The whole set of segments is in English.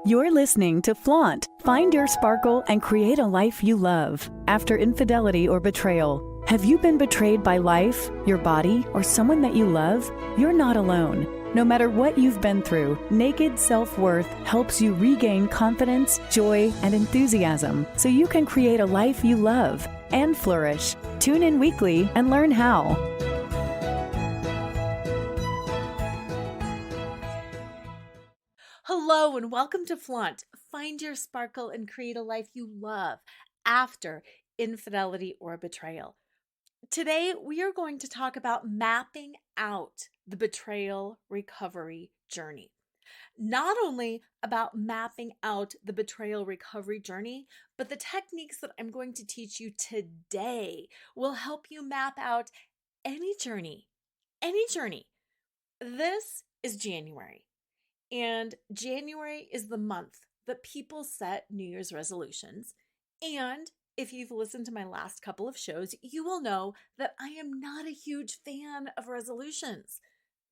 You're listening to Flaunt. Find your sparkle and create a life you love. After infidelity or betrayal, have you been betrayed by life, your body, or someone that you love? You're not alone. No matter what you've been through, Naked Self-Worth helps you regain confidence, joy, and enthusiasm so you can create a life you love and flourish. Tune in weekly and learn how. Hello and welcome to Flaunt. Find your sparkle and create a life you love after infidelity or betrayal. Today, we are going to talk about mapping out the betrayal recovery journey. Not only about mapping out the betrayal recovery journey, but the techniques that I'm going to teach you today will help you map out any journey. This is January. And January is the month that people set New Year's resolutions. And if you've listened to my last couple of shows, you will know that I am not a huge fan of resolutions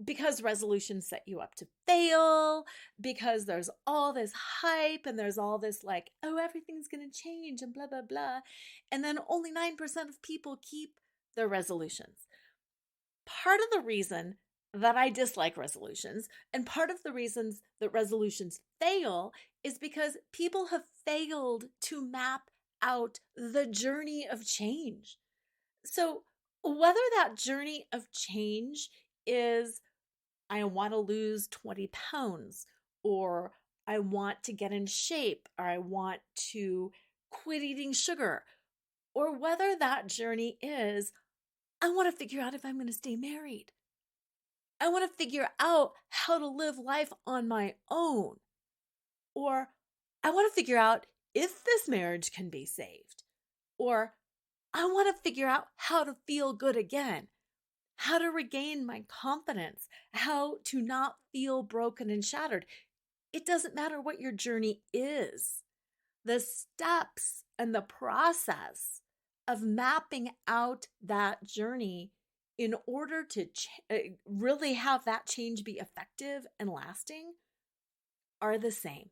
because resolutions set you up to fail, because there's all this hype and there's all this like, oh, everything's going to change and blah, blah, blah. And then only 9% of people keep their resolutions. Part of the reason that I dislike resolutions, and part of the reasons that resolutions fail, is because people have failed to map out the journey of change. So whether that journey of change is, I want to lose 20 pounds, or I want to get in shape, or I want to quit eating sugar, or whether that journey is, I want to figure out if I'm going to stay married. I want to figure out how to live life on my own. Or I want to figure out if this marriage can be saved. Or I want to figure out how to feel good again, how to regain my confidence, how to not feel broken and shattered. It doesn't matter what your journey is. The steps and the process of mapping out that journey in order to really have that change be effective and lasting are the same.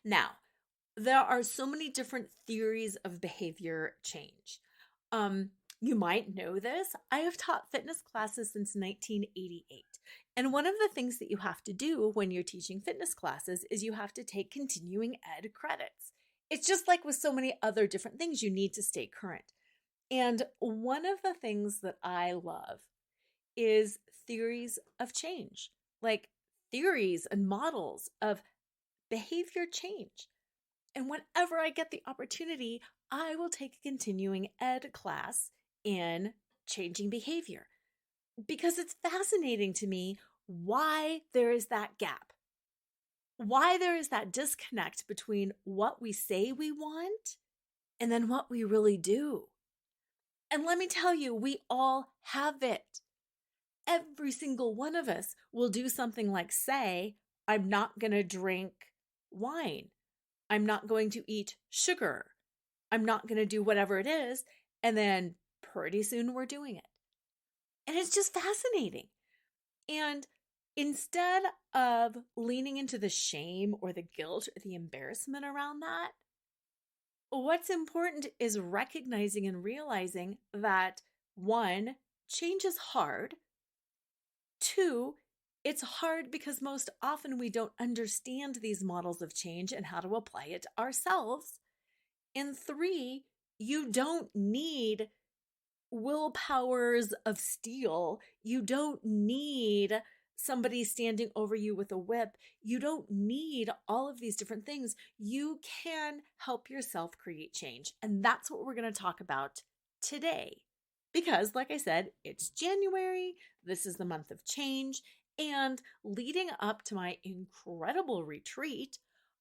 Now, there are so many different theories of behavior change. You might know this. I have taught fitness classes since 1988. And one of the things that you have to do when you're teaching fitness classes is you have to take continuing ed credits. It's just like with so many other different things, you need to stay current. And one of the things that I love is theories of change, like theories and models of behavior change. And whenever I get the opportunity, I will take a continuing ed class in changing behavior because it's fascinating to me why there is that gap, why there is that disconnect between what we say we want and then what we really do. And let me tell you, we all have it. Every single one of us will do something like say, I'm not going to drink wine. I'm not going to eat sugar. I'm not going to do whatever it is. And then pretty soon we're doing it. And it's just fascinating. And instead of leaning into the shame or the guilt or the embarrassment around that, what's important is recognizing and realizing that 1, change is hard. 2, it's hard because most often we don't understand these models of change and how to apply it ourselves. And 3, you don't need willpowers of steel. You don't need somebody standing over you with a whip. You don't need all of these different things. You can help yourself create change. And that's what we're going to talk about today. Because, like I said, it's January. This is the month of change. And leading up to my incredible retreat,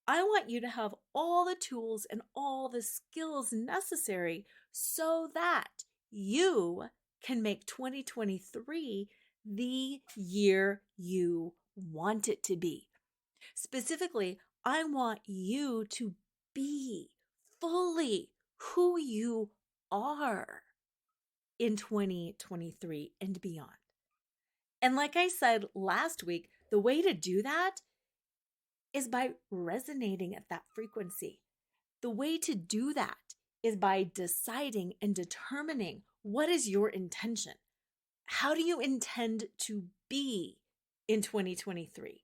I want you to have all the tools and all the skills necessary so that you can make 2023 the year you want it to be. Specifically, I want you to be fully who you are in 2023 and beyond. And like I said last week, the way to do that is by resonating at that frequency. The way to do that is by deciding and determining what is your intention. How do you intend to be in 2023?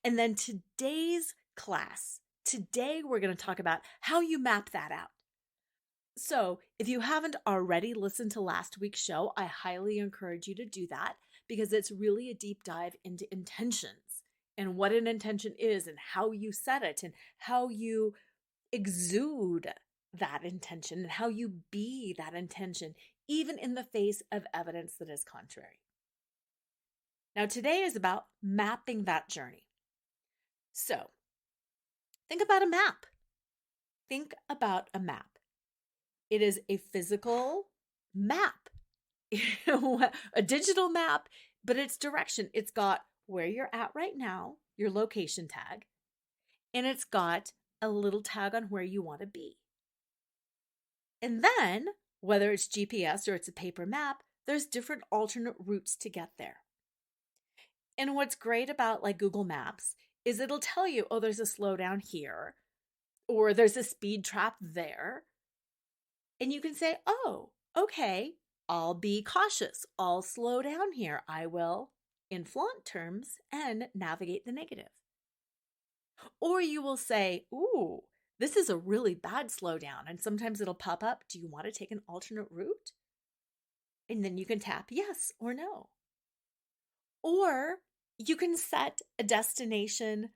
And then today's class, today we're going to talk about how you map that out. So if you haven't already listened to last week's show, I highly encourage you to do that because it's really a deep dive into intentions and what an intention is and how you set it and how you exude that intention and how you be that intention, even in the face of evidence that is contrary. Now, today is about mapping that journey. So, think about a map. Think about a map. It is a physical map, a digital map, but it's direction. It's got where you're at right now, your location tag, and it's got a little tag on where you want to be. And then, whether it's GPS or it's a paper map, there's different alternate routes to get there. And what's great about like Google Maps is it'll tell you, oh, there's a slowdown here, or there's a speed trap there. And you can say, oh, okay, I'll be cautious. I'll slow down here. I will, in flaunt terms, and navigate the negative. Or you will say, ooh, this is a really bad slowdown. And sometimes it'll pop up, do you want to take an alternate route? And then you can tap yes or no. Or you can set a destination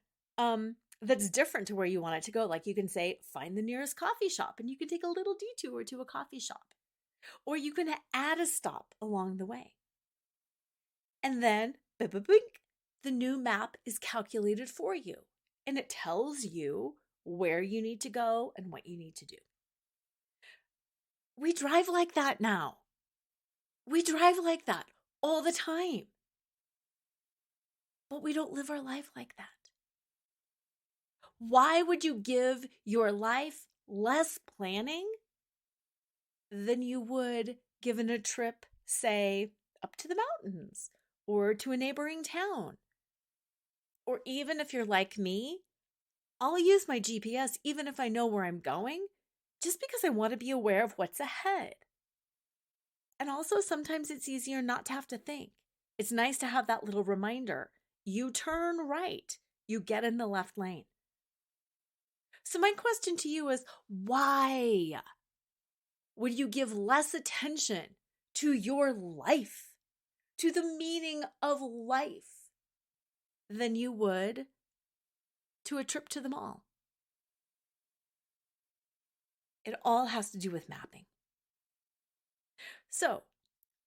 that's different to where you want it to go. Like you can say, find the nearest coffee shop, and you can take a little detour to a coffee shop. Or you can add a stop along the way. And then, bing, the new map is calculated for you. And it tells you where you need to go and what you need to do. We drive like that now. We drive like that all the time. But we don't live our life like that. Why would you give your life less planning than you would given a trip, say, up to the mountains or to a neighboring town? Or even if you're like me, I'll use my GPS even if I know where I'm going, just because I want to be aware of what's ahead. And also sometimes it's easier not to have to think. It's nice to have that little reminder. You turn right, you get in the left lane. So my question to you is, why would you give less attention to your life, to the meaning of life, than you would to a trip to the mall? It all has to do with mapping. So,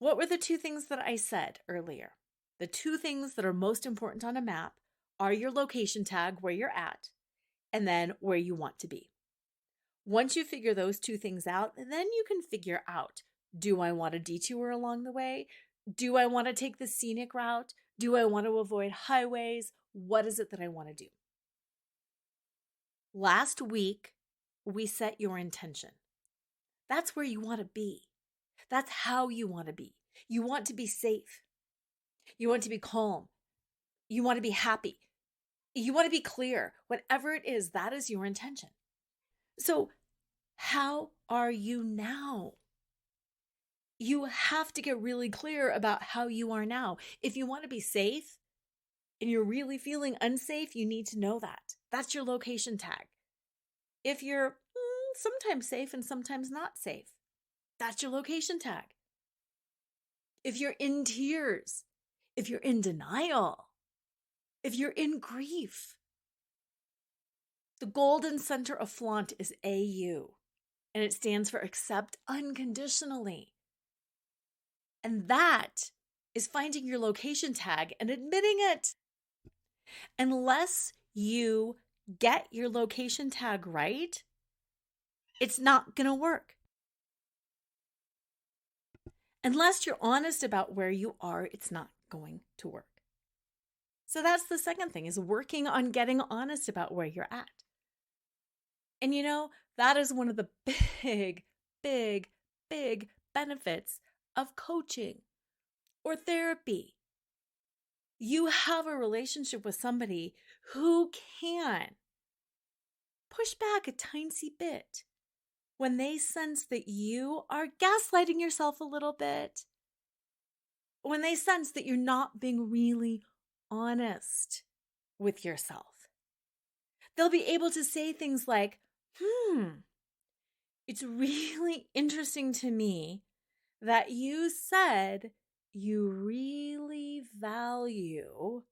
what were the two things that I said earlier? The two things that are most important on a map are your location tag, where you're at, and then where you want to be. Once you figure those two things out, then you can figure out, do I want a detour along the way? Do I want to take the scenic route? Do I want to avoid highways? What is it that I want to do? Last week, we set your intention. That's where you want to be. That's how you want to be. You want to be safe. You want to be calm. You want to be happy. You want to be clear. Whatever it is, that is your intention. So, how are you now? You have to get really clear about how you are now. If you want to be safe and you're really feeling unsafe, you need to know that. That's your location tag. If you're sometimes safe and sometimes not safe, that's your location tag. If you're in tears, if you're in denial, if you're in grief, the golden center of flaunt is AU, and it stands for accept unconditionally. And that is finding your location tag and admitting it. Unless you get your location tag right, it's not going to work. Unless you're honest about where you are, it's not going to work. So that's the second thing, is working on getting honest about where you're at. And you know, that is one of the big, big, big benefits of coaching or therapy. You have a relationship with somebody who can push back a tiny bit when they sense that you are gaslighting yourself a little bit, when they sense that you're not being really honest with yourself. They'll be able to say things like, it's really interesting to me that you said you really value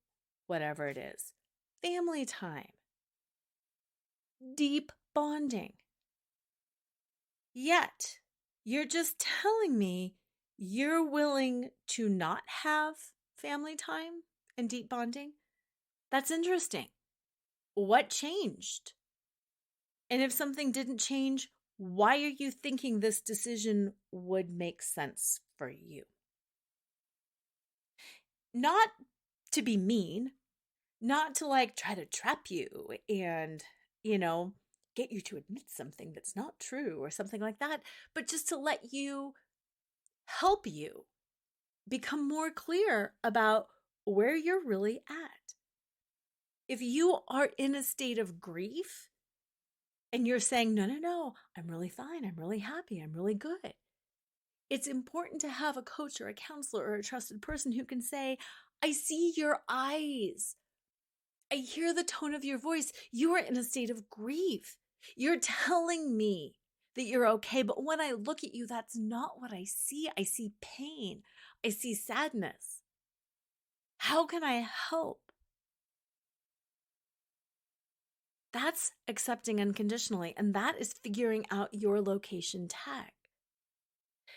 whatever it is, family time, deep bonding. Yet, you're just telling me you're willing to not have family time and deep bonding? That's interesting. What changed? And if something didn't change, why are you thinking this decision would make sense for you? Not to be mean, not to try to trap you and, get you to admit something that's not true or something like that, but just to help you become more clear about where you're really at. If you are in a state of grief and you're saying, no, I'm really fine, I'm really happy, I'm really good, it's important to have a coach or a counselor or a trusted person who can say, I see your eyes. I hear the tone of your voice. You are in a state of grief. You're telling me that you're okay, but when I look at you, that's not what I see. I see pain. I see sadness. How can I help? That's accepting unconditionally, and that is figuring out your location tag.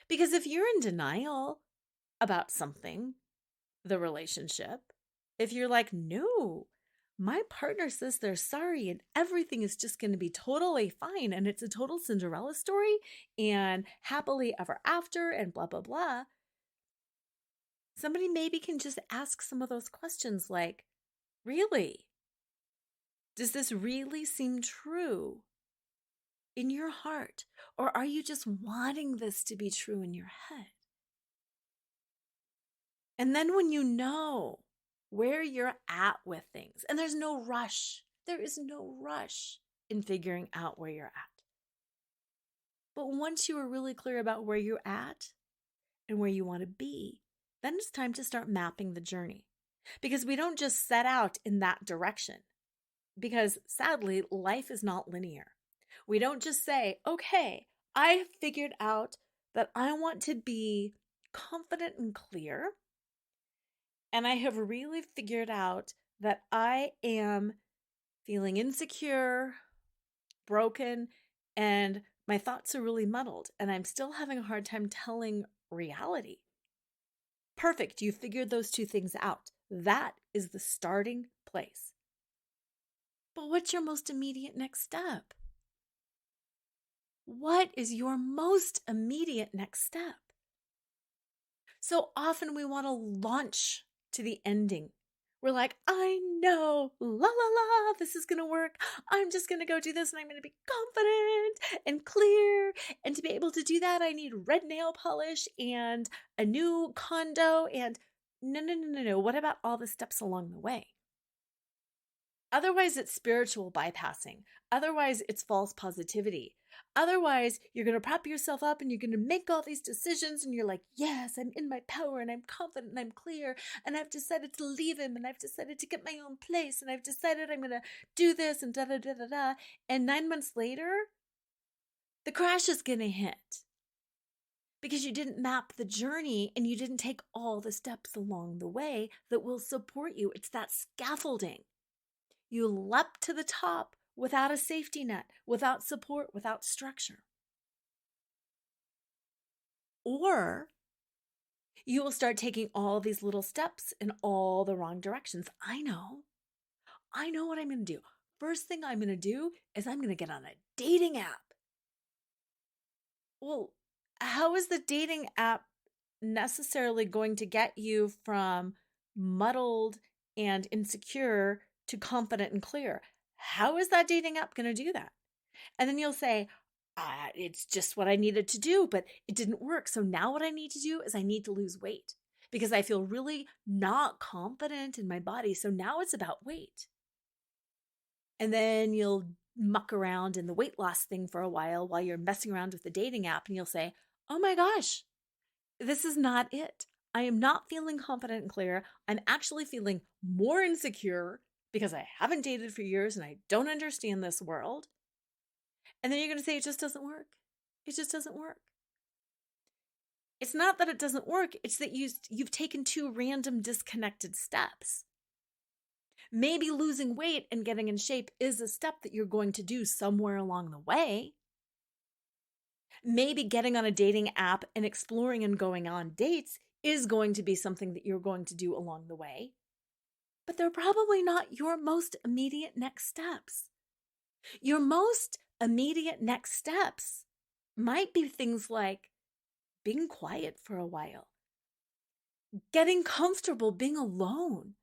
Because if you're in denial about something, the relationship, if you're like, no, my partner says they're sorry and everything is just going to be totally fine and it's a total Cinderella story and happily ever after and blah, blah, blah, somebody maybe can just ask some of those questions like, really? Does this really seem true in your heart? Or are you just wanting this to be true in your head? And then when you know where you're at with things, and there's no rush, there is no rush in figuring out where you're at. But once you are really clear about where you're at and where you want to be, then it's time to start mapping the journey. Because we don't just set out in that direction. Because sadly, life is not linear. We don't just say, okay, I have figured out that I want to be confident and clear. And I have really figured out that I am feeling insecure, broken, and my thoughts are really muddled. And I'm still having a hard time telling reality. Perfect. You figured those two things out. That is the starting place. But what's your most immediate next step? What is your most immediate next step? So often we want to launch to the ending. We're like, I know, la la la, this is going to work. I'm just going to go do this and I'm going to be confident and clear. And to be able to do that, I need red nail polish and a new condo. And no. What about all the steps along the way? Otherwise, it's spiritual bypassing. Otherwise, it's false positivity. Otherwise, you're going to prop yourself up and you're going to make all these decisions and you're like, yes, I'm in my power and I'm confident and I'm clear and I've decided to leave him and I've decided to get my own place and I've decided I'm going to do this and da-da-da-da-da. And 9 months later, the crash is going to hit because you didn't map the journey and you didn't take all the steps along the way that will support you. It's that scaffolding. You leapt to the top without a safety net, without support, without structure. Or you will start taking all these little steps in all the wrong directions. I know what I'm going to do. First thing I'm going to do is I'm going to get on a dating app. Well, how is the dating app necessarily going to get you from muddled and insecure to confident and clear? How is that dating app going to do that? And then you'll say, it's just what I needed to do, but it didn't work. So now what I need to do is I need to lose weight because I feel really not confident in my body. So now it's about weight. And then you'll muck around in the weight loss thing for a while you're messing around with the dating app, and you'll say, oh my gosh, this is not it. I am not feeling confident and clear. I'm actually feeling more insecure because I haven't dated for years and I don't understand this world. And then you're going to say, it just doesn't work. It just doesn't work. It's not that it doesn't work. It's that you've taken two random disconnected steps. Maybe losing weight and getting in shape is a step that you're going to do somewhere along the way. Maybe getting on a dating app and exploring and going on dates is going to be something that you're going to do along the way. But they're probably not your most immediate next steps. Your most immediate next steps might be things like being quiet for a while, getting comfortable being alone.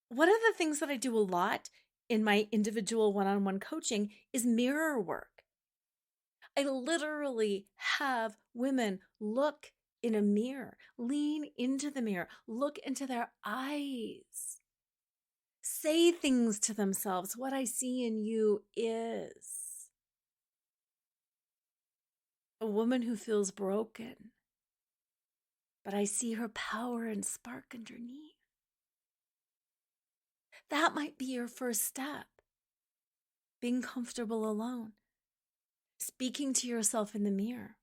One of the things that I do a lot in my individual one-on-one coaching is mirror work. I literally have women look in a mirror, lean into the mirror, look into their eyes, say things to themselves. What I see in you is a woman who feels broken, but I see her power and spark underneath. That might be your first step. Being comfortable alone. Speaking to yourself in the mirror.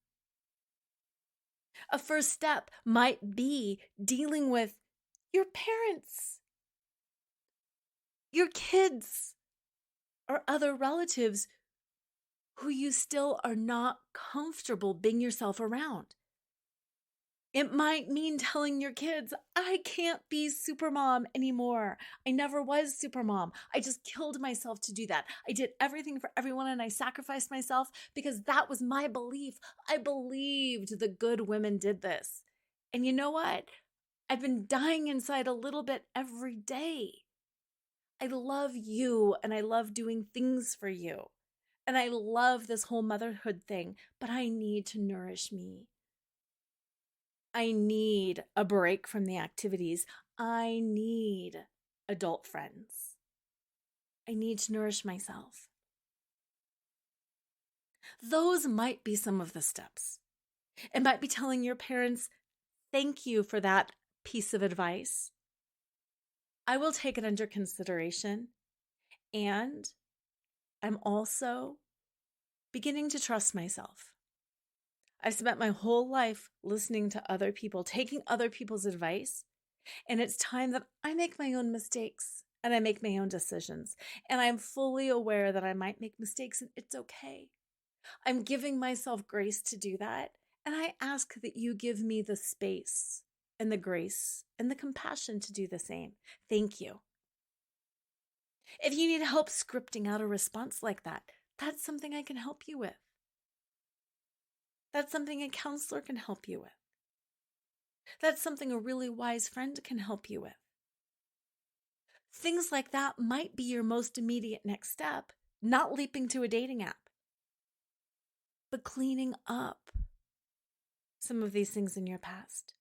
A first step might be dealing with your parents, your kids, or other relatives who you still are not comfortable being yourself around. It might mean telling your kids, I can't be supermom anymore. I never was supermom. I just killed myself to do that. I did everything for everyone and I sacrificed myself because that was my belief. I believed the good women did this. And you know what? I've been dying inside a little bit every day. I love you and I love doing things for you. And I love this whole motherhood thing, but I need to nourish me. I need a break from the activities. I need adult friends. I need to nourish myself. Those might be some of the steps. It might be telling your parents, thank you for that piece of advice. I will take it under consideration. And I'm also beginning to trust myself. I've spent my whole life listening to other people, taking other people's advice, and it's time that I make my own mistakes and I make my own decisions. And I'm fully aware that I might make mistakes and it's okay. I'm giving myself grace to do that, and I ask that you give me the space and the grace and the compassion to do the same. Thank you. If you need help scripting out a response like that, that's something I can help you with. That's something a counselor can help you with. That's something a really wise friend can help you with. Things like that might be your most immediate next step, not leaping to a dating app, but cleaning up some of these things in your past.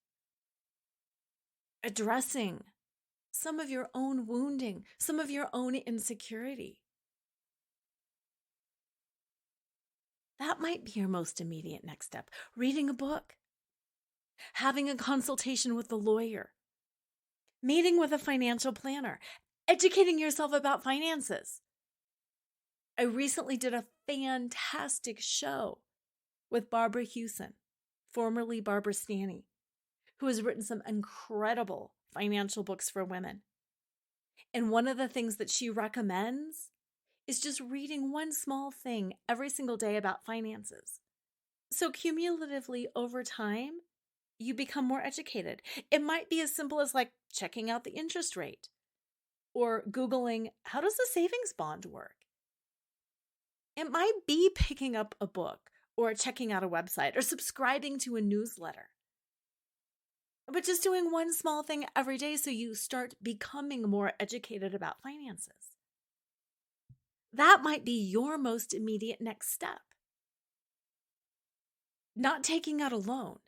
Addressing some of your own wounding, some of your own insecurity. That might be your most immediate next step. Reading a book, having a consultation with a lawyer, meeting with a financial planner, educating yourself about finances. I recently did a fantastic show with Barbara Hewson, formerly Barbara Stanny, who has written some incredible financial books for women. And one of the things that she recommends is just reading one small thing every single day about finances. So cumulatively over time, you become more educated. It might be as simple as like checking out the interest rate or Googling, how does a savings bond work? It might be picking up a book or checking out a website or subscribing to a newsletter. But just doing one small thing every day so you start becoming more educated about finances. That might be your most immediate next step. Not taking out a loan.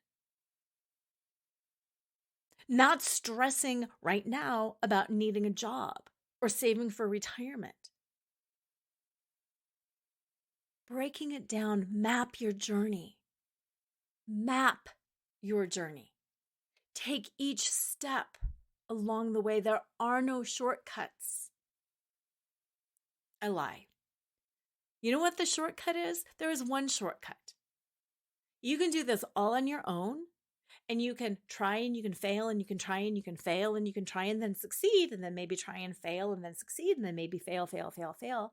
Not stressing right now about needing a job or saving for retirement. Breaking it down, map your journey. Map your journey. Take each step along the way. There are no shortcuts. I lie. You know what the shortcut is? There is one shortcut. You can do this all on your own, and you can try and you can fail, and you can try and you can fail, and you can try and then succeed, and then maybe try and fail and then succeed, and then maybe fail, fail, fail, fail.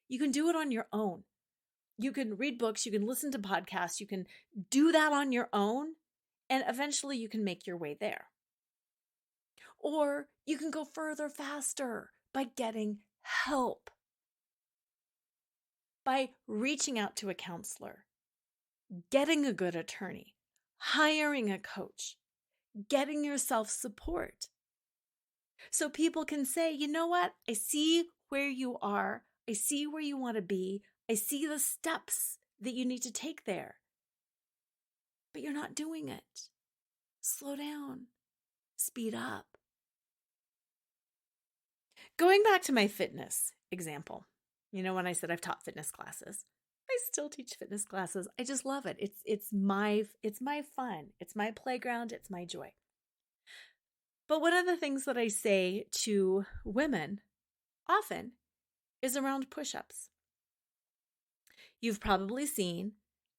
You can do it on your own. You can read books, you can listen to podcasts, you can do that on your own, and eventually you can make your way there. Or you can go further faster by getting help, by reaching out to a counselor, getting a good attorney, hiring a coach, getting yourself support. So people can say, you know what? I see where you are. I see where you want to be. I see the steps that you need to take there. But you're not doing it. Slow down. Speed up. Going back to my fitness example, when I said I've taught fitness classes, I still teach fitness classes. I just love it. It's my fun. It's my playground. It's my joy. But one of the things that I say to women often is around push-ups. You've probably seen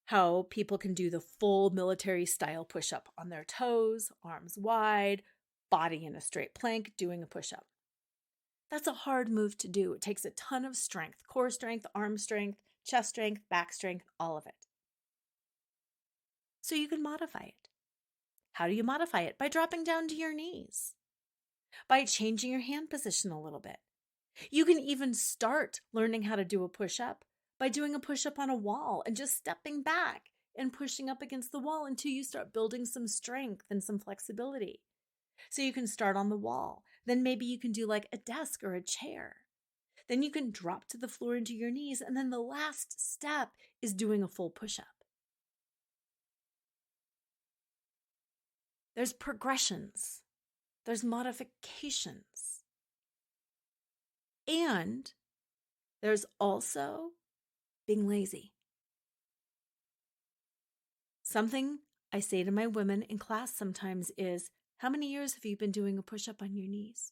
how people can do the full military style push-up on their toes, arms wide, body in a straight plank, doing a push-up. That's a hard move to do. It takes a ton of strength, core strength, arm strength, chest strength, back strength, all of it. So you can modify it. How do you modify it? By dropping down to your knees, by changing your hand position a little bit. You can even start learning how to do a push-up by doing a push-up on a wall and just stepping back and pushing up against the wall until you start building some strength and some flexibility. So you can start on the wall. Then maybe you can do like a desk or a chair. Then you can drop to the floor into your knees. And then the last step is doing a full push-up. There's progressions. There's modifications. And there's also being lazy. Something I say to my women in class sometimes is, how many years have you been doing a push-up on your knees?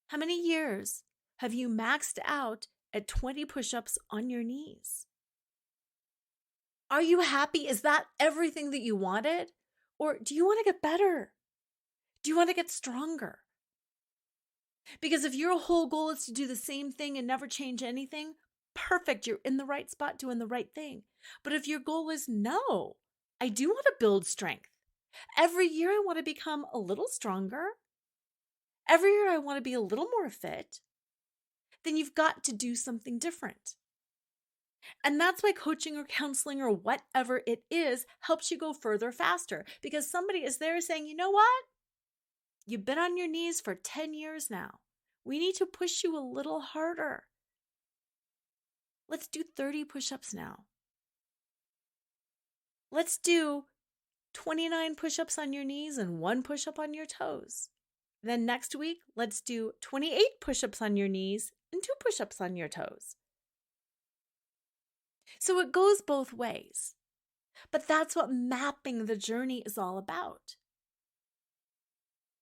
How many years have you maxed out at 20 push-ups on your knees? Are you happy? Is that everything that you wanted? Or do you want to get better? Do you want to get stronger? Because if your whole goal is to do the same thing and never change anything, perfect, you're in the right spot doing the right thing. But if your goal is, no, I do want to build strength. Every year I want to become a little stronger. Every year I want to be a little more fit. Then you've got to do something different. And that's why coaching or counseling or whatever it is helps you go further faster. Because somebody is there saying, you know what? You've been on your knees for 10 years now. We need to push you a little harder. Let's do 30 push-ups now. Let's do 29 push-ups on your knees and 1 push-up on your toes. Then next week, let's do 28 push-ups on your knees and 2 push-ups on your toes. So it goes both ways. But that's what mapping the journey is all about.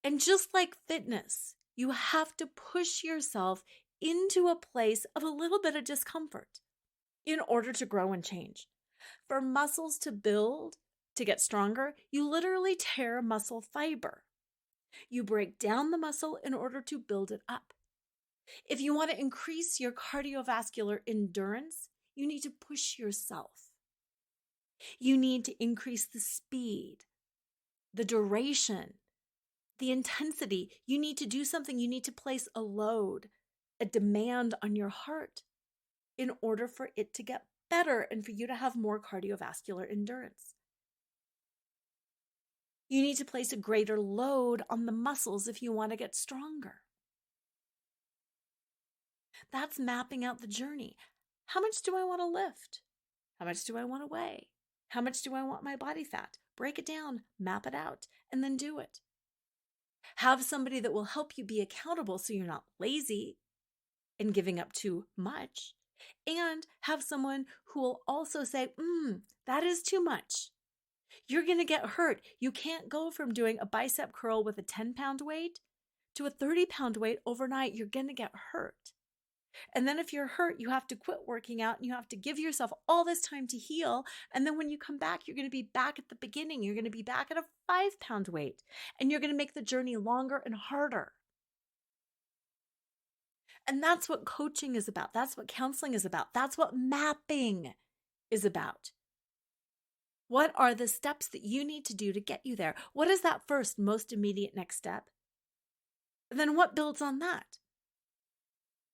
And just like fitness, you have to push yourself into a place of a little bit of discomfort in order to grow and change. For muscles to build, to get stronger, you literally tear muscle fiber. You break down the muscle in order to build it up. If you want to increase your cardiovascular endurance, you need to push yourself. You need to increase the speed, the duration, the intensity. You need to do something. You need to place a load, a demand on your heart in order for it to get better and for you to have more cardiovascular endurance. You need to place a greater load on the muscles if you want to get stronger. That's mapping out the journey. How much do I want to lift? How much do I want to weigh? How much do I want my body fat? Break it down, map it out, and then do it. Have somebody that will help you be accountable so you're not lazy and giving up too much. And have someone who will also say, that is too much. You're going to get hurt. You can't go from doing a bicep curl with a 10-pound weight to a 30-pound weight overnight. You're going to get hurt. And then if you're hurt, you have to quit working out and you have to give yourself all this time to heal. And then when you come back, you're going to be back at the beginning. You're going to be back at a 5-pound weight and you're going to make the journey longer and harder. And that's what coaching is about. That's what counseling is about. That's what mapping is about. What are the steps that you need to do to get you there? What is that first, most immediate next step? And then what builds on that?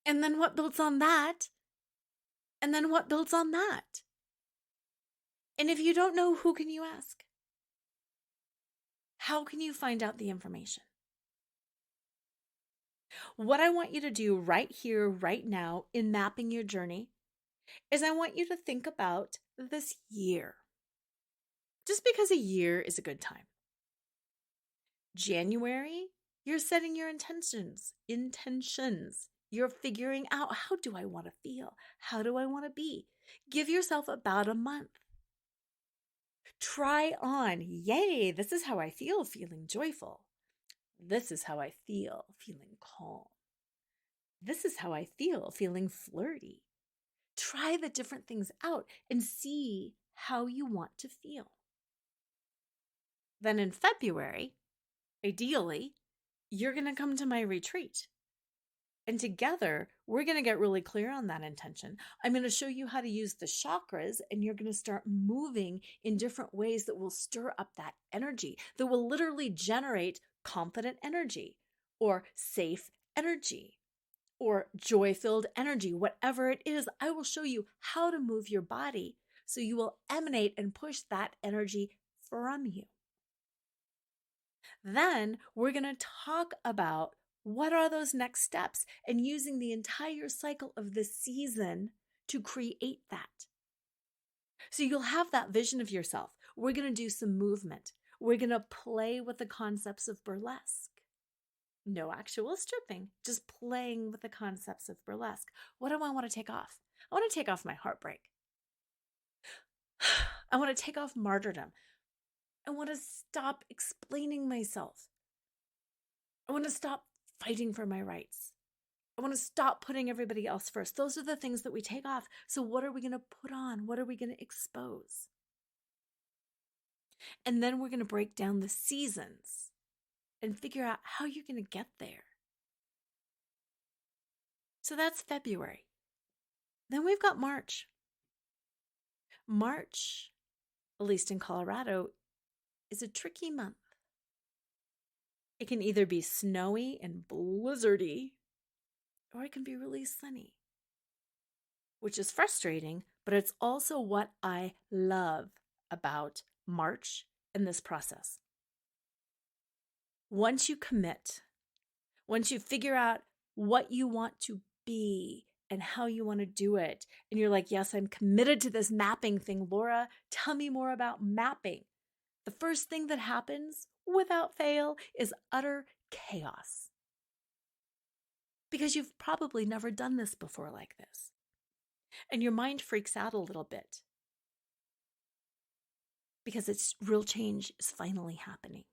And then what builds on that? And then what builds on that? And if you don't know, who can you ask? How can you find out the information? What I want you to do right here, right now, in mapping your journey, is I want you to think about this year. Just because a year is a good time. January, you're setting your intentions. You're figuring out, how do I want to feel? How do I want to be? Give yourself about a month. Try on, yay, this is how I feel, feeling joyful. This is how I feel, feeling calm. This is how I feel, feeling flirty. Try the different things out and see how you want to feel. Then in February, ideally, you're going to come to my retreat. And together, we're going to get really clear on that intention. I'm going to show you how to use the chakras, and you're going to start moving in different ways that will stir up that energy, that will literally generate confident energy or safe energy or joy-filled energy. Whatever it is, I will show you how to move your body so you will emanate and push that energy from you. Then we're going to talk about what are those next steps and using the entire cycle of the season to create that. So you'll have that vision of yourself. We're going to do some movement. We're going to play with the concepts of burlesque. No actual stripping, just playing with the concepts of burlesque. What do I want to take off? I want to take off my heartbreak. I want to take off martyrdom. I want to stop explaining myself. I want to stop fighting for my rights. I want to stop putting everybody else first. Those are the things that we take off. So what are we going to put on? What are we going to expose? And then we're going to break down the seasons and figure out how you're going to get there. So that's February. Then we've got March. March, at least in Colorado, is a tricky month. It can either be snowy and blizzardy, or it can be really sunny, which is frustrating, but it's also what I love about March and this process. Once you commit, once you figure out what you want to be and how you want to do it, and you're like, yes, I'm committed to this mapping thing. Laura, tell me more about mapping. The first thing that happens, without fail, is utter chaos. Because you've probably never done this before like this. And your mind freaks out a little bit. Because it's real change is finally happening.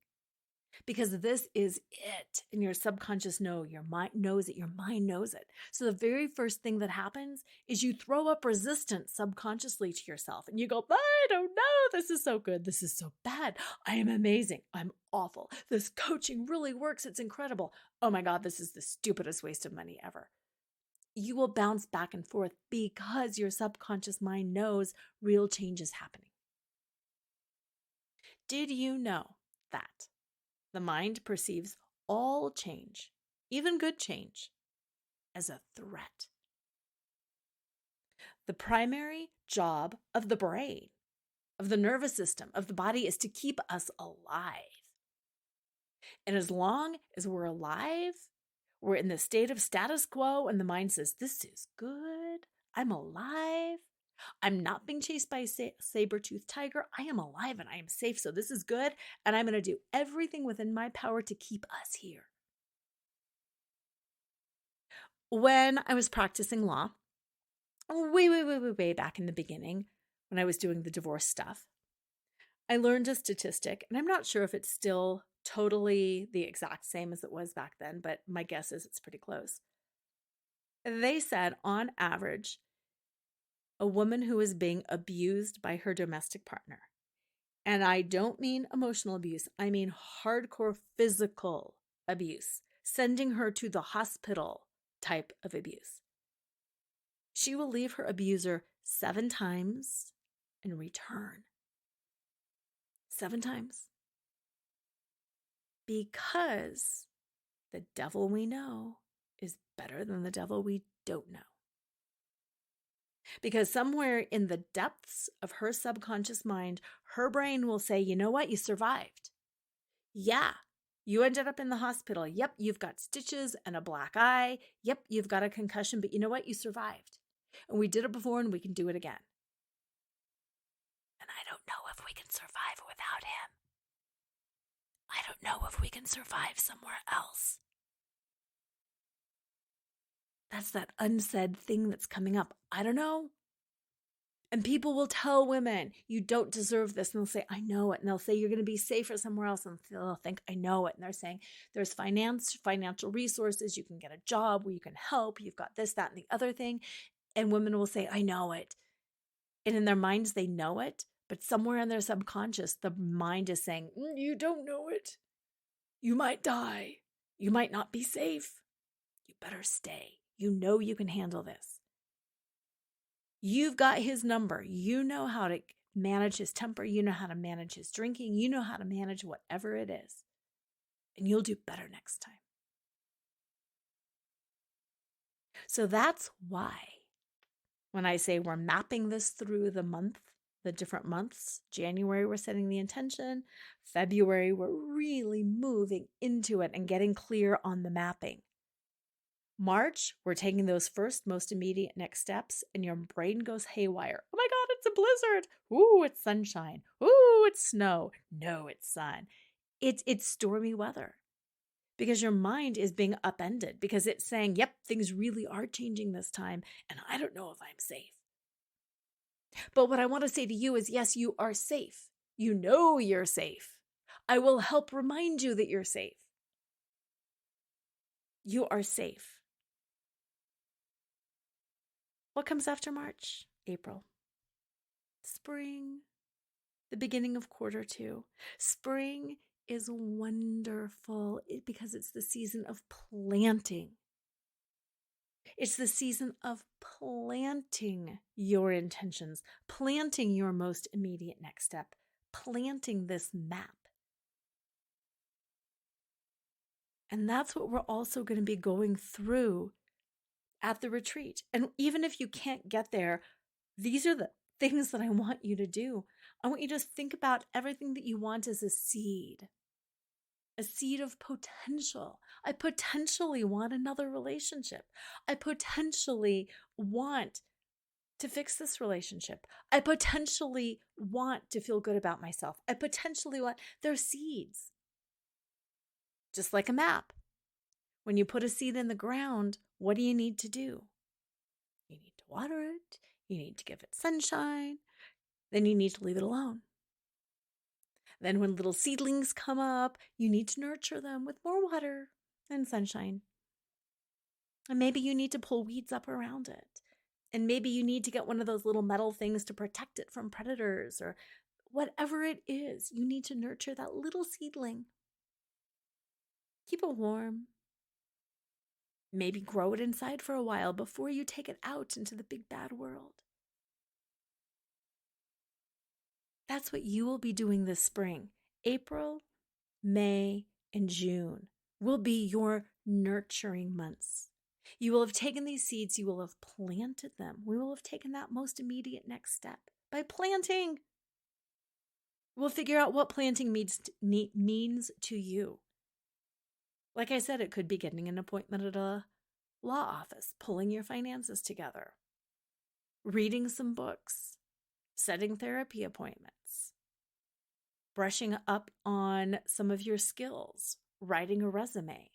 Because this is it. And your subconscious your mind knows it. Your mind knows it. So the very first thing that happens is you throw up resistance subconsciously to yourself. And you go, I don't know. This is so good. This is so bad. I am amazing. I'm awful. This coaching really works. It's incredible. Oh my God, this is the stupidest waste of money ever. You will bounce back and forth because your subconscious mind knows real change is happening. Did you know that the mind perceives all change, even good change, as a threat? The primary job of the brain, of the nervous system, of the body is to keep us alive. And as long as we're alive, we're in the state of status quo and the mind says, this is good, I'm alive, I'm not being chased by a saber-toothed tiger. I am alive and I am safe, so this is good, and I'm going to do everything within my power to keep us here. When I was practicing law, way back in the beginning, when I was doing the divorce stuff, I learned a statistic, and I'm not sure if it's still totally the exact same as it was back then, but my guess is it's pretty close. They said, on average, a woman who is being abused by her domestic partner, and I don't mean emotional abuse, I mean hardcore physical abuse, sending her to the hospital type of abuse. She will leave her abuser 7 times and return. 7 times. Because the devil we know is better than the devil we don't know. Because somewhere in the depths of her subconscious mind, her brain will say, you know what? You survived. Yeah, you ended up in the hospital. Yep, you've got stitches and a black eye. Yep, you've got a concussion, but you know what? You survived. And we did it before and we can do it again. And I don't know if we can survive without him. I don't know if we can survive somewhere else. That's that unsaid thing that's coming up. I don't know. And people will tell women, you don't deserve this. And they'll say, I know it. And they'll say, you're going to be safer somewhere else. And they'll think, I know it. And they're saying, there's financial resources. You can get a job where you can help. You've got this, that, and the other thing. And women will say, I know it. And in their minds, they know it. But somewhere in their subconscious, the mind is saying, you don't know it. You might die. You might not be safe. You better stay. You know you can handle this. You've got his number. You know how to manage his temper. You know how to manage his drinking. You know how to manage whatever it is. And you'll do better next time. So that's why when I say we're mapping this through the different months, January, we're setting the intention. February, we're really moving into it and getting clear on the mapping. March, we're taking those first, most immediate next steps, and your brain goes haywire. Oh my God, it's a blizzard. Ooh, it's sunshine. Ooh, it's snow. No, it's sun. It's stormy weather because your mind is being upended because it's saying, yep, things really are changing this time, and I don't know if I'm safe. But what I want to say to you is, yes, you are safe. You know you're safe. I will help remind you that you're safe. You are safe. What comes after March? April. Spring. The beginning of quarter 2. Spring is wonderful because it's the season of planting. It's the season of planting your intentions, planting your most immediate next step, planting this map. And that's what we're also going to be going through at the retreat. And even if you can't get there, these are the things that I want you to do. I want you to think about everything that you want as a seed of potential. I potentially want another relationship. I potentially want to fix this relationship. I potentially want to feel good about myself. I potentially want, they're seeds. Just like a map. When you put a seed in the ground, what do you need to do? You need to water it. You need to give it sunshine. Then you need to leave it alone. Then when little seedlings come up, you need to nurture them with more water and sunshine. And maybe you need to pull weeds up around it. And maybe you need to get one of those little metal things to protect it from predators or whatever it is. You need to nurture that little seedling. Keep it warm. Maybe grow it inside for a while before you take it out into the big bad world. That's what you will be doing this spring. April, May, and June will be your nurturing months. You will have taken these seeds, you will have planted them. We will have taken that most immediate next step by planting. We'll figure out what planting means to you. Like I said, it could be getting an appointment at a law office, pulling your finances together, reading some books, setting therapy appointments, brushing up on some of your skills, writing a resume.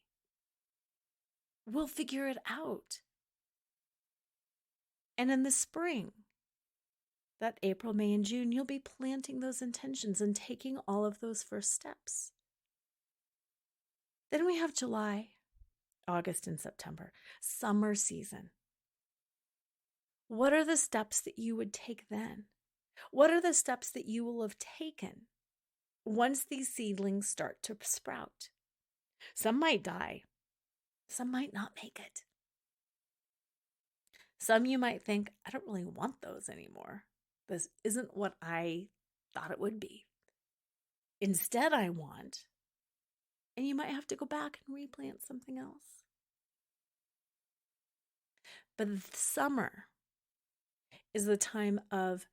We'll figure it out. And in the spring, that April, May, and June, you'll be planting those intentions and taking all of those first steps. Then we have July, August, and September, summer season. What are the steps that you would take then? What are the steps that you will have taken once these seedlings start to sprout? Some might die. Some might not make it. Some you might think, I don't really want those anymore. This isn't what I thought it would be. Instead, I want, and you might have to go back and replant something else. But summer is the time of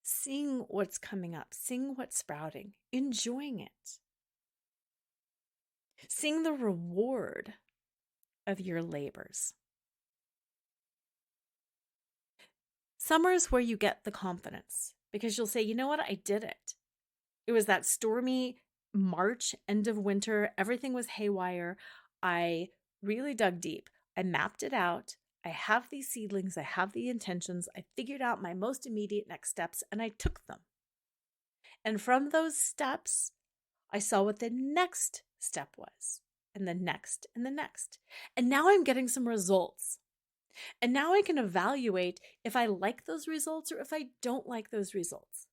seeing what's coming up, seeing what's sprouting, enjoying it, seeing the reward of your labors. Summer is where you get the confidence because you'll say, you know what, I did it. It was that stormy March, end of winter. Everything was haywire. I really dug deep. I mapped it out. I have these seedlings. I have the intentions. I figured out my most immediate next steps and I took them. And from those steps, I saw what the next step was and the next and the next. And now I'm getting some results. And now I can evaluate if I like those results or if I don't like those results.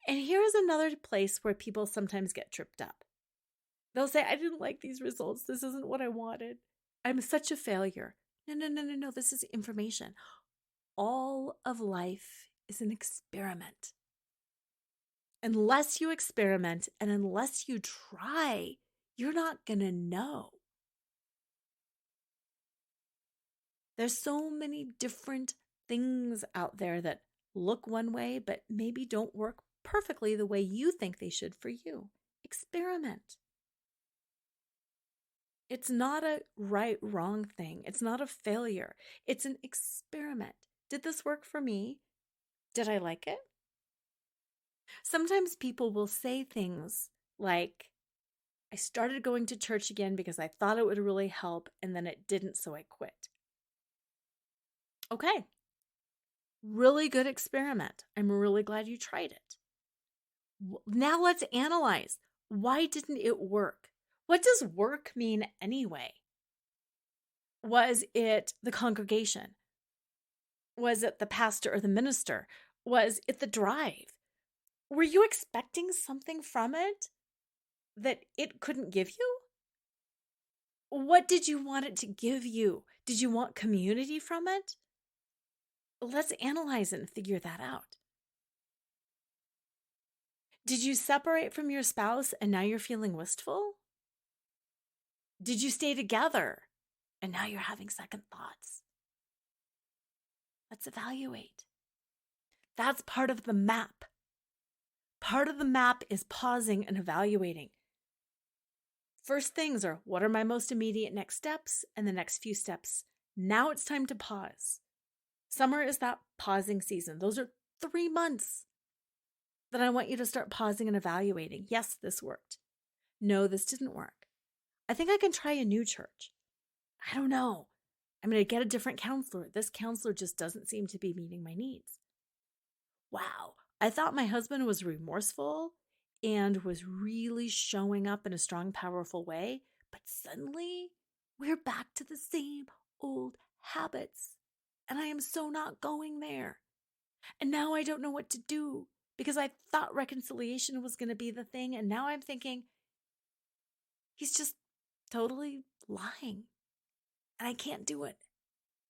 And here's another place where people sometimes get tripped up. They'll say, I didn't like these results. This isn't what I wanted. I'm such a failure. No. This is information. All of life is an experiment. Unless you experiment and unless you try, you're not going to know. There's so many different things out there that look one way, but maybe don't work perfectly the way you think they should for you. Experiment. It's not a right, wrong thing. It's not a failure. It's an experiment. Did this work for me? Did I like it? Sometimes people will say things like, I started going to church again because I thought it would really help, and then it didn't, so I quit. Okay. Really good experiment. I'm really glad you tried it. Now let's analyze. Why didn't it work? What does work mean anyway? Was it the congregation? Was it the pastor or the minister? Was it the drive? Were you expecting something from it that it couldn't give you? What did you want it to give you? Did you want community from it? Let's analyze it and figure that out. Did you separate from your spouse and now you're feeling wistful? Did you stay together and now you're having second thoughts? Let's evaluate. That's part of the map. Part of the map is pausing and evaluating. First things are, what are my most immediate next steps and the next few steps? Now it's time to pause. Summer is that pausing season. Those are 3 months that I want you to start pausing and evaluating. Yes, this worked. No, this didn't work. I think I can try a new church. I don't know. I'm going to get a different counselor. This counselor just doesn't seem to be meeting my needs. Wow. I thought my husband was remorseful and was really showing up in a strong, powerful way. But suddenly we're back to the same old habits. And I am so not going there. And now I don't know what to do because I thought reconciliation was going to be the thing. And now I'm thinking, he's just totally lying. And I can't do it.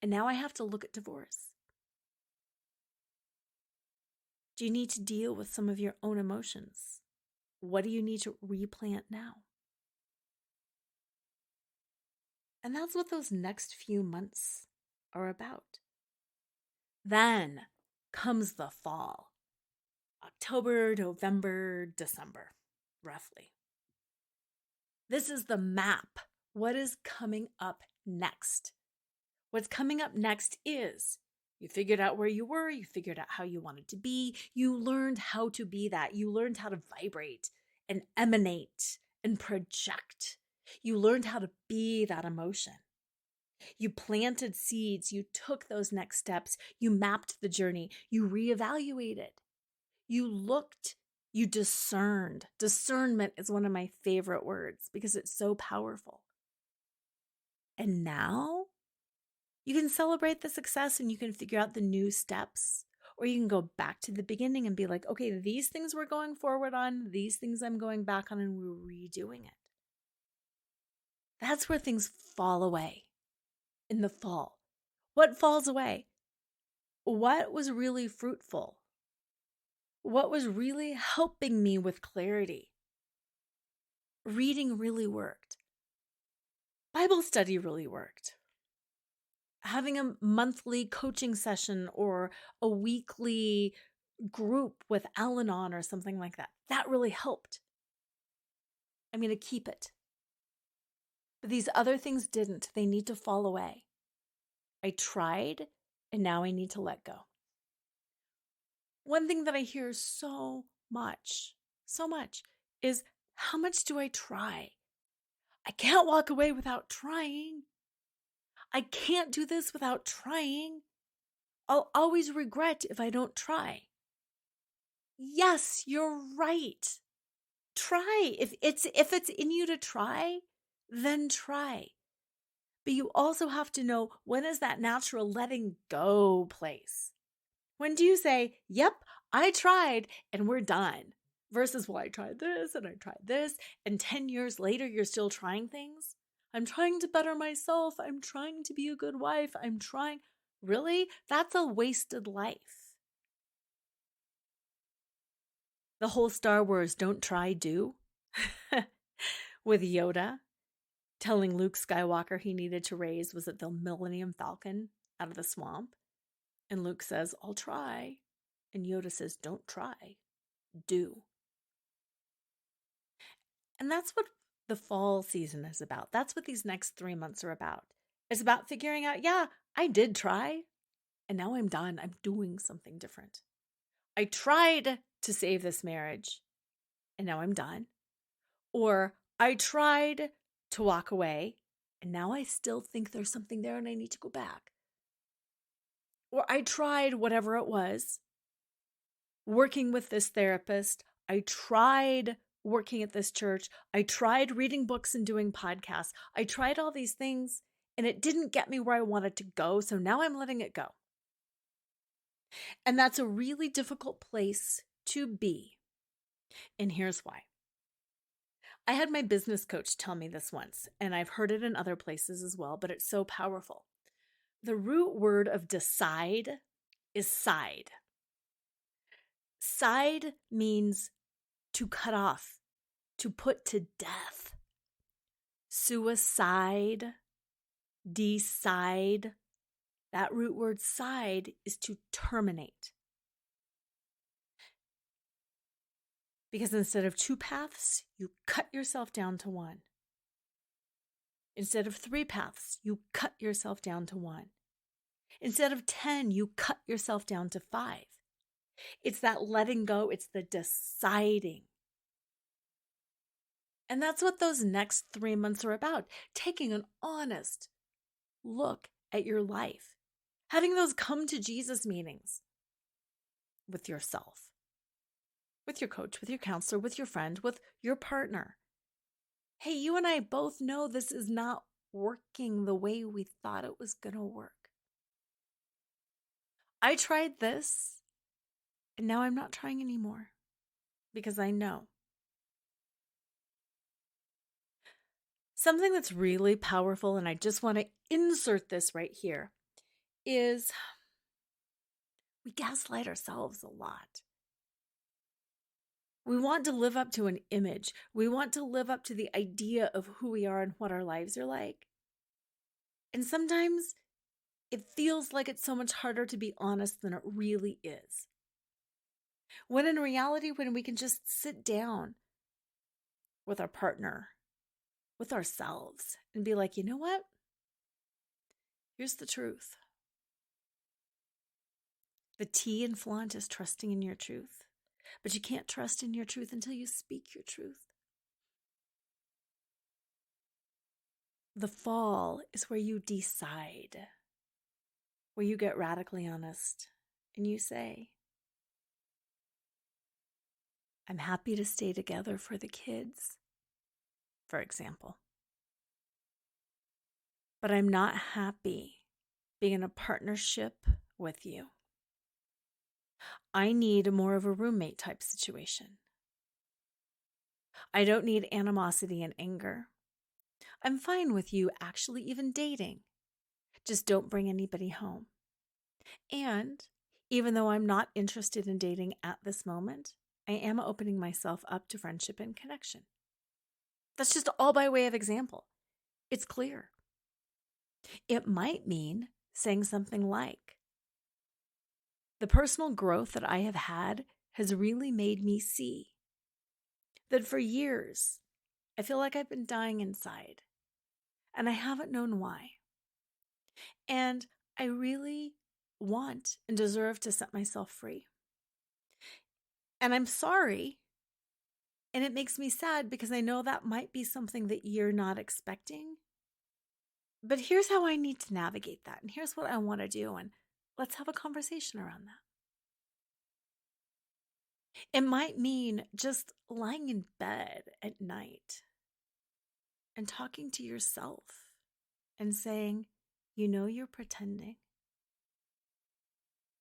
And now I have to look at divorce. Do you need to deal with some of your own emotions? What do you need to replant now? And that's what those next few months are about. Then comes the fall. October, November, December, roughly. This is the map. What is coming up next? What's coming up next is You figured out where you were. You figured out how you wanted to be. You learned how to be that. You learned how to vibrate and emanate and project. You learned how to be that emotion. You planted seeds. You took those next steps. You mapped the journey. You reevaluated. You looked. You discerned. Discernment is one of my favorite words because it's so powerful. And now you can celebrate the success and you can figure out the new steps, or you can go back to the beginning and be like, okay, these things we're going forward on, these things I'm going back on, and we're redoing it. That's where things fall away in the fall. What falls away? What was really fruitful? What was really helping me with clarity? Reading really worked. Bible study really worked. Having a monthly coaching session or a weekly group with Al-Anon or something like that, that really helped. I'm going to keep it. But these other things didn't. They need to fall away. I tried, and now I need to let go. One thing that I hear so much, is how much do I try? I can't walk away without trying. I can't do this without trying. I'll always regret if I don't try. Yes, you're right. Try. If it's in you to try, then try. But you also have to know, when is that natural letting go place? When do you say, yep, I tried and we're done? Versus, well, I tried this and I tried this, and 10 years later, you're still trying things? I'm trying to better myself. I'm trying to be a good wife. I'm trying. Really? That's a wasted life. The whole Star Wars don't try, do, with Yoda telling Luke Skywalker he needed to raise, was it the Millennium Falcon out of the swamp? And Luke says, I'll try. And Yoda says, don't try, do. And that's what the fall season is about. That's what these next 3 months are about. It's about figuring out, yeah, I did try, and now I'm done. I'm doing something different. I tried to save this marriage, and now I'm done. Or I tried to walk away, and now I still think there's something there and I need to go back. Or I tried whatever it was, working with this therapist. I tried working at this church. I tried reading books and doing podcasts. I tried all these things and it didn't get me where I wanted to go. So now I'm letting it go. And that's a really difficult place to be. And here's why. I had my business coach tell me this once, and I've heard it in other places as well, but it's so powerful. The root word of decide is side. Side means to cut off, to put to death. Suicide, decide. That root word side is to terminate. Because instead of 2 paths, you cut yourself down to 1. Instead of 3 paths, you cut yourself down to 1. Instead of 10, you cut yourself down to 5. It's that letting go. It's the deciding. And that's what those next 3 months are about. Taking an honest look at your life. Having those come to Jesus meetings with yourself, with your coach, with your counselor, with your friend, with your partner. Hey, you and I both know this is not working the way we thought it was going to work. I tried this, and now I'm not trying anymore because I know. Something that's really powerful, and I just want to insert this right here, is we gaslight ourselves a lot. We want to live up to an image. We want to live up to the idea of who we are and what our lives are like. And sometimes it feels like it's so much harder to be honest than it really is. When in reality, when we can just sit down with our partner, with ourselves, and be like, you know what? Here's the truth. The T in flaunt is trusting in your truth, but you can't trust in your truth until you speak your truth. The fall is where you decide, where you get radically honest and you say, I'm happy to stay together for the kids, for example. But I'm not happy being in a partnership with you. I need more of a roommate type situation. I don't need animosity and anger. I'm fine with you actually even dating. Just don't bring anybody home. And even though I'm not interested in dating at this moment, I am opening myself up to friendship and connection. That's just all by way of example. It's clear. It might mean saying something like, the personal growth that I have had has really made me see that for years, I feel like I've been dying inside, and I haven't known why. And I really want and deserve to set myself free. And I'm sorry. And it makes me sad because I know that might be something that you're not expecting. But here's how I need to navigate that. And here's what I want to do. And let's have a conversation around that. It might mean just lying in bed at night and talking to yourself and saying, you know, you're pretending.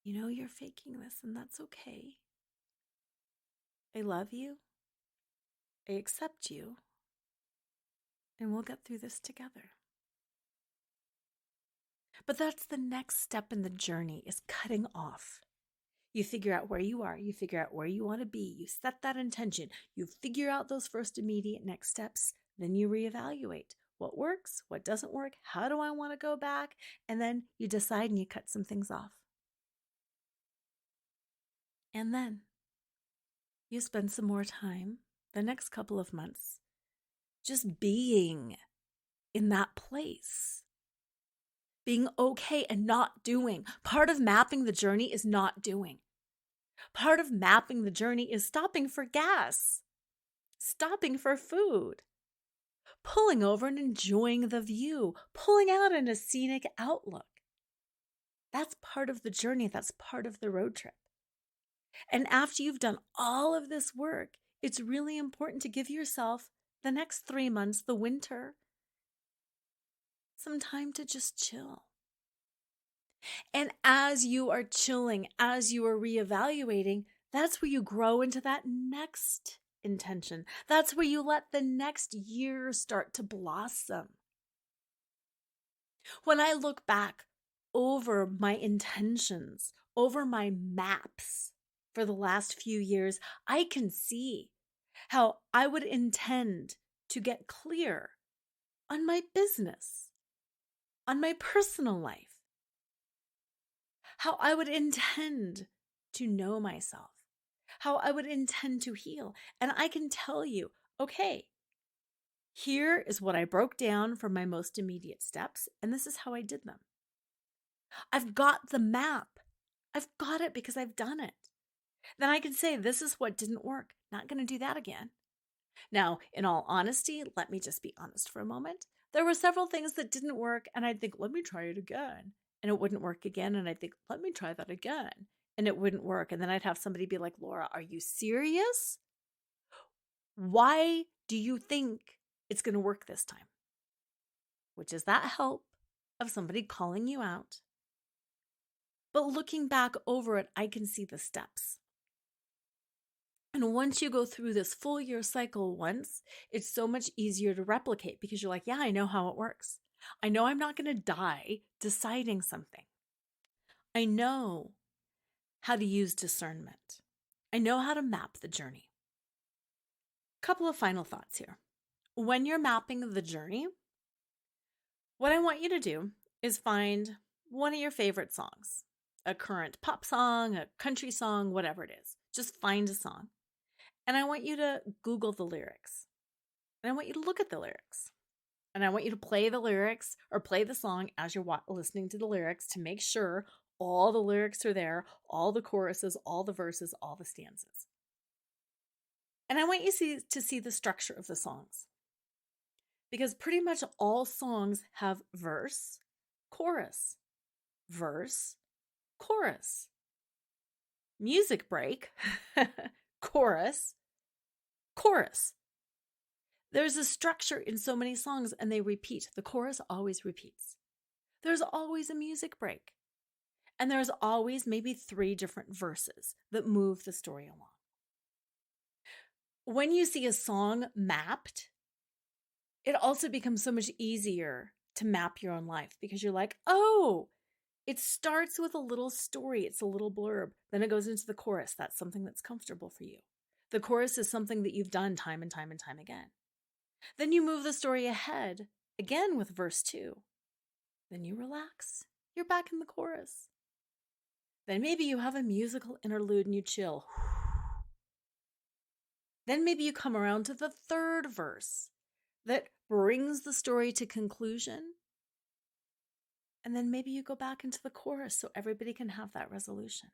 You know, you're faking this, and that's okay. I love you. I accept you. And we'll get through this together. But that's the next step in the journey, is cutting off. You figure out where you are. You figure out where you want to be. You set that intention. You figure out those first immediate next steps. Then you reevaluate what works, what doesn't work, how do I want to go back? And then you decide and you cut some things off. And then you spend some more time, the next couple of months, just being in that place. Being okay and not doing. Part of mapping the journey is not doing. Part of mapping the journey is stopping for gas, stopping for food, pulling over and enjoying the view, pulling out in a scenic outlook. That's part of the journey. That's part of the road trip. And after you've done all of this work, it's really important to give yourself the next 3 months, the winter, some time to just chill. And as you are chilling, as you are reevaluating, that's where you grow into that next intention. That's where you let the next year start to blossom. When I look back over my intentions, over my maps for the last few years, I can see how I would intend to get clear on my business, on my personal life, how I would intend to know myself, how I would intend to heal. And I can tell you, okay, here is what I broke down for my most immediate steps, and this is how I did them. I've got the map. I've got it because I've done it. Then I can say, this is what didn't work. Not going to do that again. Now, in all honesty, let me just be honest for a moment. There were several things that didn't work, and I'd think, let me try it again. And it wouldn't work again. And I'd think, let me try that again. And it wouldn't work. And then I'd have somebody be like, Laura, are you serious? Why do you think it's going to work this time? Which is that help of somebody calling you out. But looking back over it, I can see the steps. And once you go through this full year cycle once, it's so much easier to replicate because you're like, yeah, I know how it works. I know I'm not going to die deciding something. I know how to use discernment. I know how to map the journey. Couple of final thoughts here. When you're mapping the journey, what I want you to do is find one of your favorite songs, a current pop song, a country song, whatever it is. Just find a song. And I want you to Google the lyrics. And I want you to look at the lyrics. And I want you to play the lyrics or play the song as you're listening to the lyrics to make sure All the lyrics are there, all the choruses, all the verses, all the stanzas. And I want you to see the structure of the songs. Because pretty much all songs have verse, chorus, verse, chorus, music break, chorus, chorus. There's a structure in so many songs and they repeat. The chorus always repeats. There's always a music break. And there's always maybe 3 different verses that move the story along. When you see a song mapped, it also becomes so much easier to map your own life because you're like, oh, it starts with a little story. It's a little blurb. Then it goes into the chorus. That's something that's comfortable for you. The chorus is something that you've done time and time and time again. Then you move the story ahead, again with verse 2. Then you relax. You're back in the chorus. Then maybe you have a musical interlude and you chill. Then maybe you come around to the 3rd verse that brings the story to conclusion. And then maybe you go back into the chorus so everybody can have that resolution.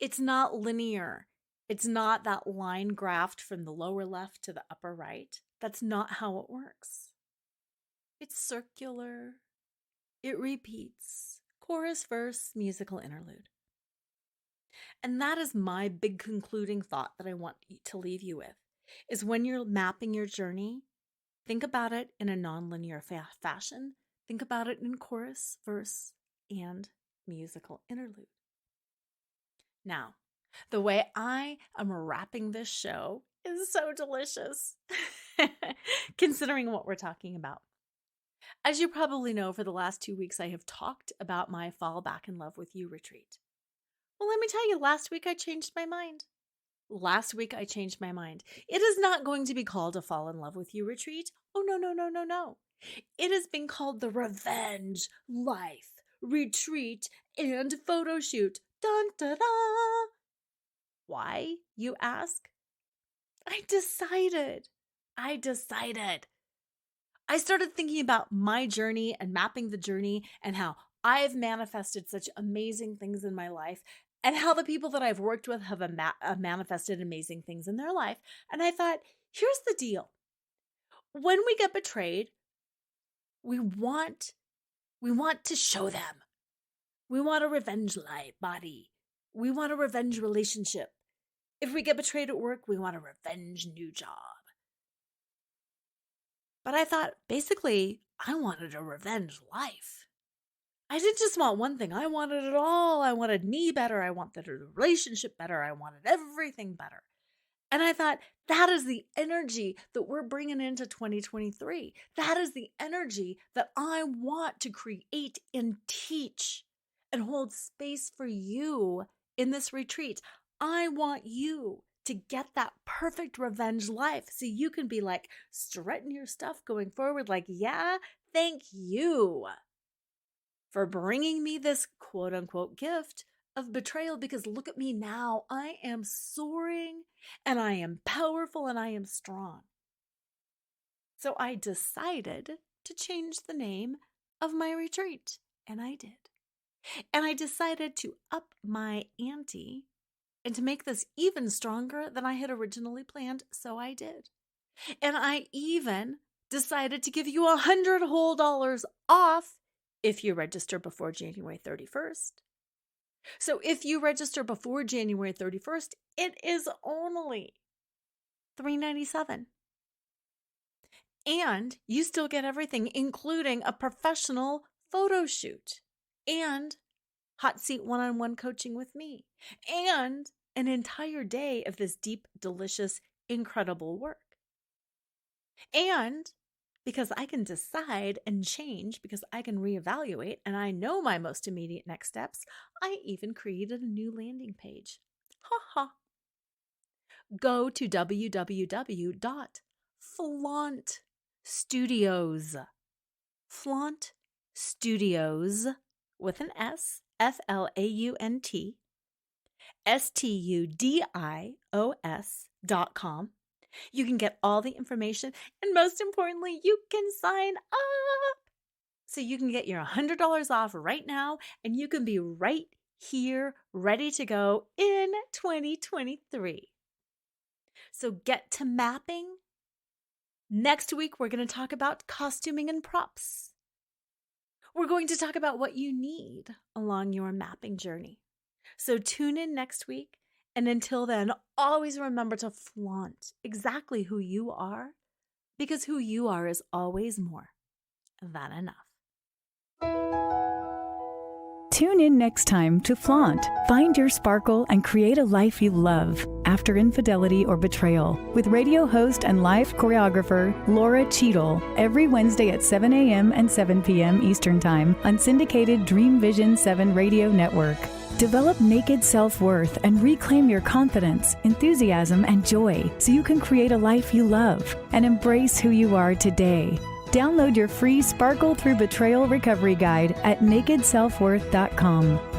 It's not linear. It's not that line graphed from the lower left to the upper right. That's not how it works. It's circular. It repeats. Chorus, verse, musical interlude. And that is my big concluding thought that I want to leave you with, is when you're mapping your journey, think about it in a nonlinear fashion. Think about it in chorus, verse, and musical interlude. Now, the way I am wrapping this show is so delicious, considering what we're talking about. As you probably know, for the last 2 weeks, I have talked about my Fall Back in Love with You retreat. Well, let me tell you, last week I changed my mind. It is not going to be called a Fall in Love with You retreat. Oh, no. It has been called the Revenge Life Retreat and Photo Shoot. Dun, da, da. Why, you ask? I decided. I started thinking about my journey and mapping the journey and how I've manifested such amazing things in my life and how the people that I've worked with have manifested amazing things in their life. And I thought, here's the deal. When we get betrayed, we want to show them. We want a revenge body. We want a revenge relationship. If we get betrayed at work, we want a revenge new job. But I thought, basically, I wanted a revenge life. I didn't just want one thing. I wanted it all. I wanted me better. I wanted the relationship better. I wanted everything better. And I thought, that is the energy that we're bringing into 2023. That is the energy that I want to create and teach and hold space for you in this retreat. I want you to get that perfect revenge life so you can be like strutting your stuff going forward like, yeah, thank you for bringing me this quote unquote gift of betrayal, because look at me now. I am soaring and I am powerful and I am strong. So I decided to change the name of my retreat, and I did. And I decided to up my ante and to make this even stronger than I had originally planned, so I did. And I even decided to give you $100 whole off if you register before January 31st. So if you register before January 31st, it is only $397. And you still get everything, including a professional photo shoot and hot seat one-on-one coaching with me and an entire day of this deep, delicious, incredible work. And because I can decide and change, because I can reevaluate and I know my most immediate next steps, I even created a new landing page. Ha ha. Go to www.flauntstudios. Flaunt Studios with an S, FLAUNT, STUDIOS.com. You can get all the information, and most importantly, you can sign up. So you can get your $100 off right now, and you can be right here, ready to go in 2023. So get to mapping. Next week, we're going to talk about costuming and props. We're going to talk about what you need along your mapping journey. So tune in next week. And until then, always remember to flaunt exactly who you are, because who you are is always more than enough. Tune in next time to Flaunt, Find Your Sparkle, and Create a Life You Love After Infidelity or Betrayal with radio host and live choreographer Laura Cheadle every Wednesday at 7 a.m. and 7 p.m. Eastern Time on syndicated Dream Vision 7 radio network. Develop naked self-worth and reclaim your confidence, enthusiasm, and joy so you can create a life you love and embrace who you are today. Download your free Sparkle Through Betrayal Recovery Guide at nakedselfworth.com.